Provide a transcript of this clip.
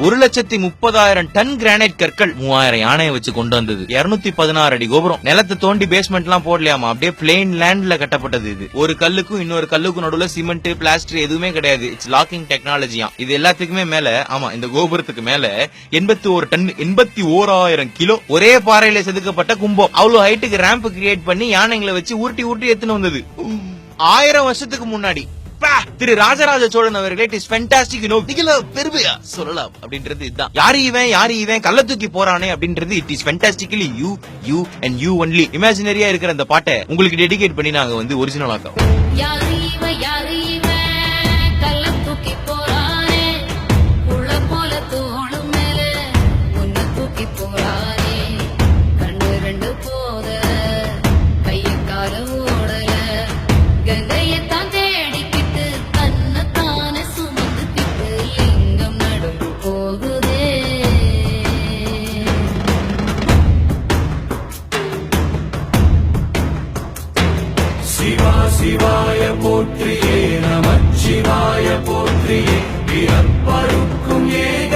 1,30,000 ton granite கற்கள் 3000 யானையை வச்சு கொண்டு வந்தது. 216 அடி கோபுரம். நிலத்தை தோண்டி பேஸ்மெண்ட் எல்லாம் போடலையாமா, அப்படியே பிளெயின் லேண்ட்ல கட்டப்பட்டது. இது ஒரு கல்லுக்கும் இன்னொரு கல்லுக்கும் நடுவுல சிமெண்ட் பிளாஸ்டர் எதுவுமே கிடையாது. இட்ஸ் லாக்கிங் டெக்னாலஜியா. இது எல்லாத்துக்குமே மேல, ஆமா, இந்த கோபுரத்துக்கு மேல 81 டன் 81,000 கிலோ ஒரே பாறையில செதுக்கப்பட்ட கும்பம். அவ்வளவு ஹைட்டுக்கு ரேம்ப் கிரியேட் பண்ணி யானைகளை வச்சு உருட்டி உருட்டி எடுத்துன்னு வந்தது. 1000 வருஷத்துக்கு முன்னாடி திரு ராஜராஜ சோழன் அவர்களே, it is fantastic, you know, பெருமையா சொல்லலாம் அப்படின்றது இதுதான். யாரு இவன் கள்ள தூக்கி போறானே அப்படின்றது it is fantastically you and you only. இமேஜினரியா இருக்கிற அந்த பாட்டை உங்களுக்கு டெடிகேட் பண்ணி நாங்க வந்து ஒரிஜினல் ஆக்கோம். சிவாய போற்றியே நமச்சிவாய போற்றியே பிறப்பருக்கும் ஏக